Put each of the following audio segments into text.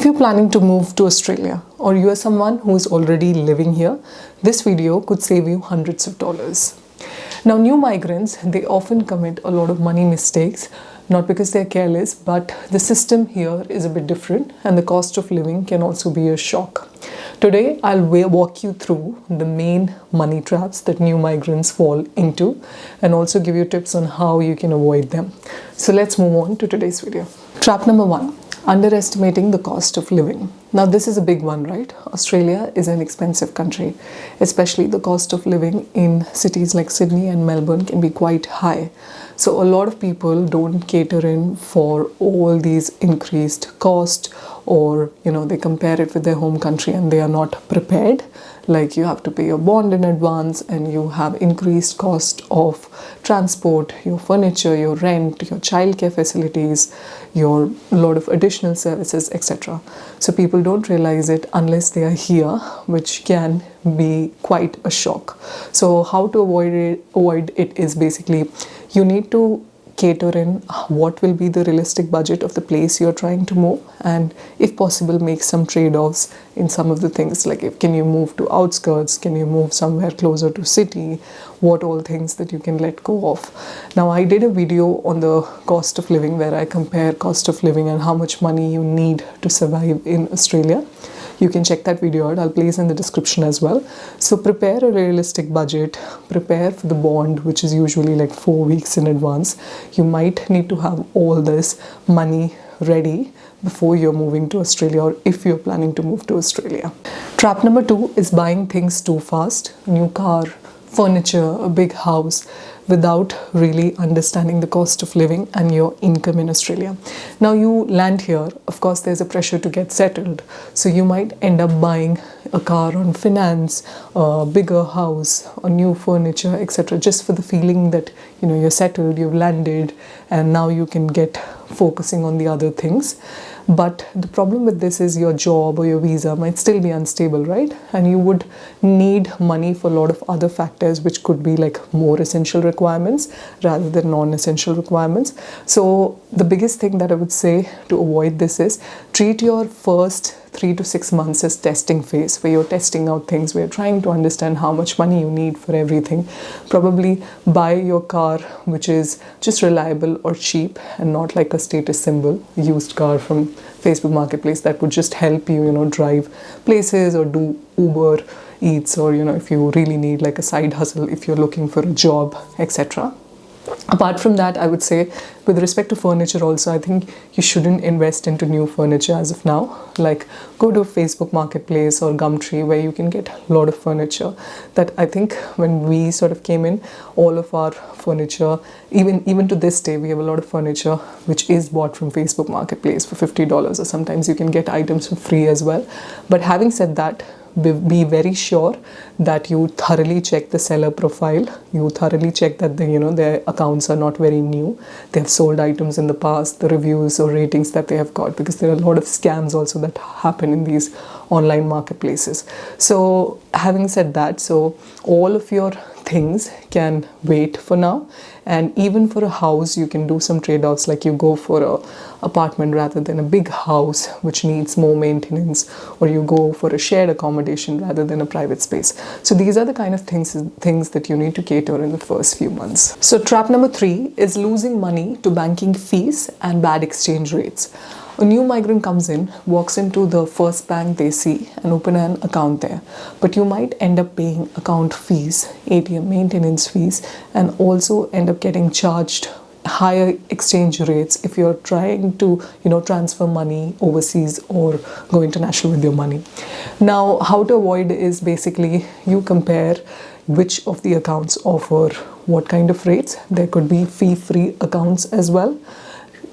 you're planning to move to Australia or you are someone who is already living here, this video could save you hundreds of dollars. Now, new migrants, they often commit a lot of money mistakes, not because they're careless, but the system here is a bit different and the cost of living can also be a shock. Today, I'll walk you through the main money traps that new migrants fall into and also give you tips on how you can avoid them. So let's move on to today's video. Trap number 1. Underestimating the cost of living. Now, this is a big one, right? Australia is an expensive country, especially the cost of living in cities like Sydney and Melbourne can be quite high. So a lot of people don't cater in for all these increased cost, or they compare it with their home country and they are not prepared. Like, you have to pay your bond in advance and you have increased cost of transport, your furniture, your rent, your childcare facilities, your lot of additional services, etc. So people don't realize it unless they are here, which can be quite a shock. So how to avoid it is basically you need to cater in what will be the realistic budget of the place you're trying to move, and if possible make some trade-offs in some of the things, like can you move to outskirts, can you move somewhere closer to city, what all things that you can let go of. Now, I did a video on the cost of living where I compare cost of living and how much money you need to survive in Australia. You can check that video out. I'll place in the description as well. So prepare a realistic budget, prepare for the bond, which is usually like 4 weeks in advance. You might need to have all this money ready before you're moving to Australia, or if you're planning to move to Australia. Trap number 2 is buying things too fast. New car, furniture, a big house, without really understanding the cost of living and your income in Australia. Now, you land here, of course there's a pressure to get settled, so you might end up buying a car on finance, a bigger house, or new furniture, etc., just for the feeling that you're settled, you've landed, and now you can get focusing on the other things. But the problem with this is your job or your visa might still be unstable, right? And you would need money for a lot of other factors, which could be like more essential requirements rather than non-essential requirements. So the biggest thing that I would say to avoid this is treat your first 3 to 6 months as testing phase, where you're testing out things, where you're trying to understand how much money you need for everything. Probably buy your car which is just reliable or cheap and not like a status symbol used car from Facebook Marketplace that would just help you, drive places or do Uber Eats, or if you really need like a side hustle, if you're looking for a job, etc. Apart from that, I would say with respect to furniture also, I think you shouldn't invest into new furniture as of now. Like, go to Facebook Marketplace or Gumtree where you can get a lot of furniture. That I think when we sort of came in, all of our furniture, even to this day, we have a lot of furniture which is bought from Facebook Marketplace for $50, or sometimes you can get items for free as well. But having said that, be very sure that you thoroughly check the seller profile. You thoroughly check that their accounts are not very new. They have sold items in the past, the reviews or ratings that they have got, because there are a lot of scams also that happen in these online marketplaces. So having said that, so all of your things can wait for now, and even for a house you can do some trade-offs, like you go for a apartment rather than a big house which needs more maintenance, or you go for a shared accommodation rather than a private space. So these are the kind of things that you need to cater in the first few months. So trap number 3 is losing money to banking fees and bad exchange rates. A new migrant comes in, walks into the first bank they see and open an account there. But you might end up paying account fees, ATM maintenance fees, and also end up getting charged higher exchange rates if you're trying to transfer money overseas or go international with your money. Now, how to avoid is basically you compare which of the accounts offer what kind of rates. There could be fee-free accounts as well.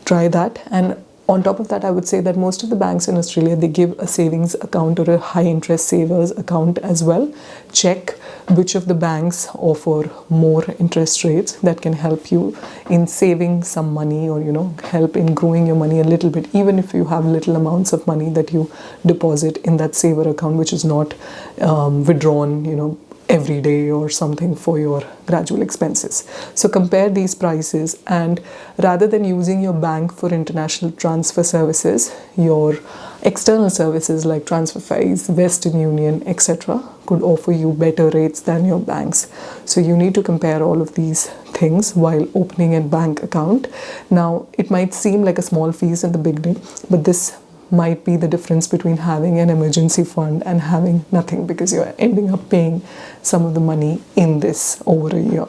Try that. And on top of that, I would say that most of the banks in Australia, they give a savings account or a high interest savers account as well. Check which of the banks offer more interest rates that can help you in saving some money, or help in growing your money a little bit, even if you have little amounts of money that you deposit in that saver account, which is not withdrawn every day or something for your gradual expenses. So compare these prices, and rather than using your bank for international transfer services, your External services like transfer fees, Western Union, etc., could offer you better rates than your banks. So you need to compare all of these things while opening a bank account. Now, it might seem like a small fees in the beginning, but this might be the difference between having an emergency fund and having nothing, because you're ending up paying some of the money in this over a year.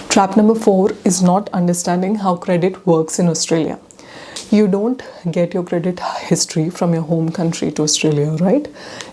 Trap number 4 is not understanding how credit works in Australia. You don't get your credit history from your home country to Australia, right?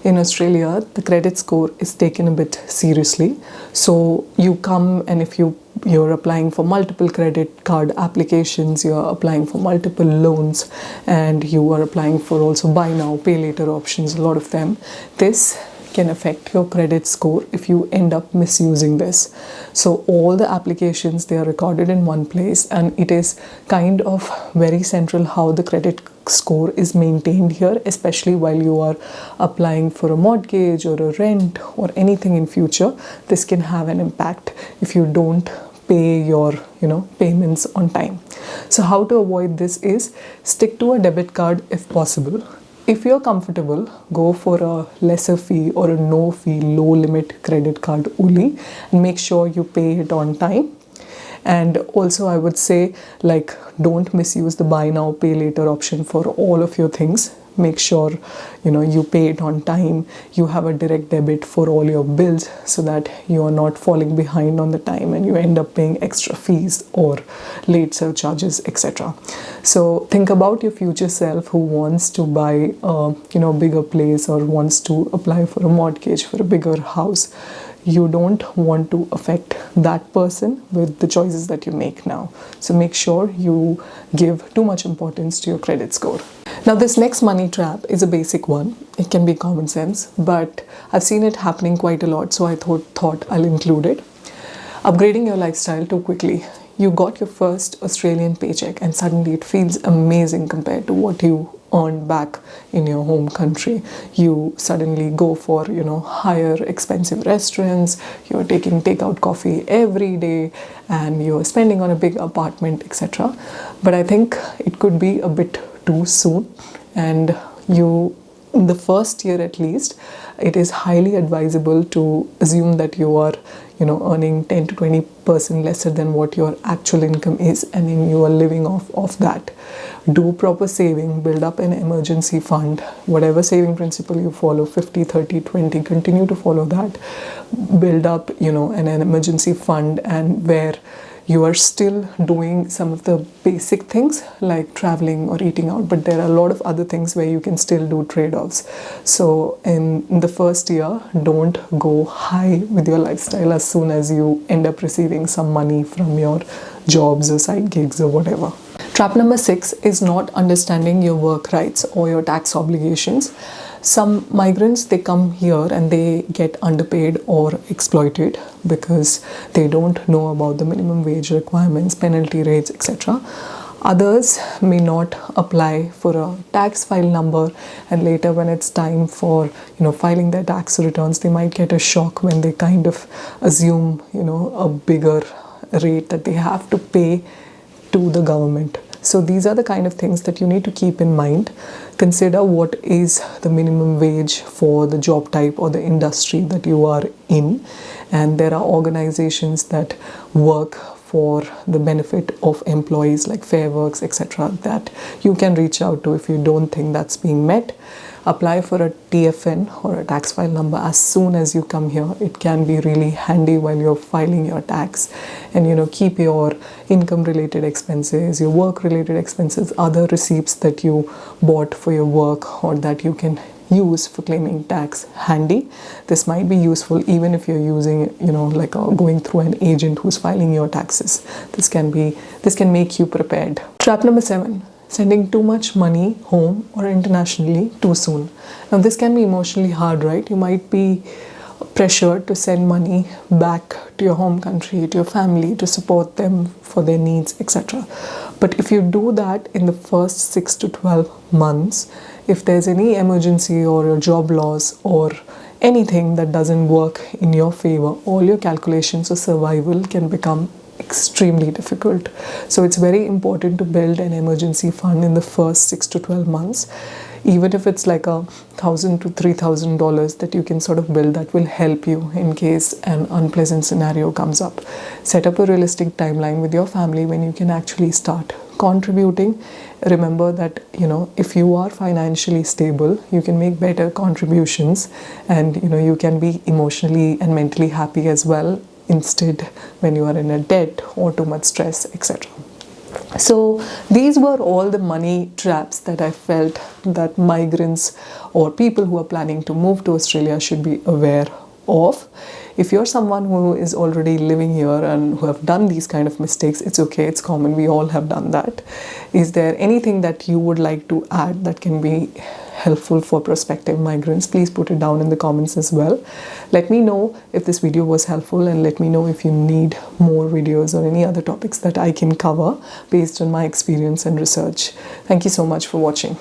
In Australia, the credit score is taken a bit seriously. So you come, and if you're applying for multiple credit card applications, you're applying for multiple loans, and you are applying for also buy now, pay later options, a lot of them. This can affect your credit score if you end up misusing this. So all the applications, they are recorded in one place, and it is kind of very central how the credit score is maintained here, especially while you are applying for a mortgage or a rent or anything in future. This can have an impact if you don't pay your payments on time. So how to avoid this is stick to a debit card if possible. If you're comfortable, go for a lesser fee or a no fee, low limit credit card only, and make sure you pay it on time. And also, I would say, like, don't misuse the buy now, pay later option for all of your things. Make sure you pay it on time. You have a direct debit for all your bills, so that you are not falling behind on the time and you end up paying extra fees or late surcharges, etc. So think about your future self who wants to buy a bigger place or wants to apply for a mortgage for a bigger house. You don't want to affect that person with the choices that you make now. So make sure you give too much importance to your credit score. Now, this next money trap is a basic one. It can be common sense, but I've seen it happening quite a lot, so I thought I'll include it. Upgrading your lifestyle too quickly. You got your first Australian paycheck and suddenly it feels amazing compared to what you earned back in your home country. You suddenly go for higher expensive restaurants, you're taking takeout coffee every day, and you're spending on a big apartment, etc. But I think it could be a bit too soon, and in the first year at least, it is highly advisable to assume that you are earning 10 to 20% lesser than what your actual income is, and then you are living off that. Do proper saving, build up an emergency fund, whatever saving principle you follow, 50, 30, 20, continue to follow that. Build up an emergency fund, and where you are still doing some of the basic things like traveling or eating out, but there are a lot of other things where you can still do trade-offs. So in the first year, don't go high with your lifestyle as soon as you end up receiving some money from your jobs or side gigs or whatever. Trap number 6 is not understanding your work rights or your tax obligations. Some migrants, they come here and they get underpaid or exploited because they don't know about the minimum wage requirements, penalty rates, etc. Others may not apply for a tax file number, and later when it's time for filing their tax returns, they might get a shock when they kind of assume a bigger rate that they have to pay to the government. So these are the kind of things that you need to keep in mind. Consider what is the minimum wage for the job type or the industry that you are in. And there are organizations that work for the benefit of employees like Fair Works, etc., that you can reach out to if you don't think that's being met. Apply for a TFN or a tax file number as soon as you come here. It can be really handy while you're filing your tax, and keep your income related expenses, your work related expenses, other receipts that you bought for your work or that you can use for claiming tax handy. This might be useful even if you're using going through an agent who's filing your taxes. This can make you prepared. Trap number 7. Sending too much money home or internationally too soon. Now this can be emotionally hard, right? You might be pressured to send money back to your home country, to your family, to support them for their needs, etc. But if you do that in the first 6 to 12 months, if there's any emergency or a job loss or anything that doesn't work in your favor, all your calculations of survival can become extremely difficult. So it's very important to build an emergency fund in the first 6 to 12 months. even if it's like $1,000 to $3,000 that you can sort of build, that will help you in case an unpleasant scenario comes up. Set up a realistic timeline with your family when you can actually start contributing. Remember that, if you are financially stable, you can make better contributions, and you can be emotionally and mentally happy as well, instead when you are in a debt or too much stress, etc. So these were all the money traps that I felt that migrants or people who are planning to move to Australia should be aware of. If you're someone who is already living here and who have done these kind of mistakes, it's okay, it's common, we all have done that. Is there anything that you would like to add that can be helpful for prospective migrants? Please put it down in the comments as well. Let me know if this video was helpful, and let me know if you need more videos or any other topics that I can cover based on my experience and research. Thank you so much for watching.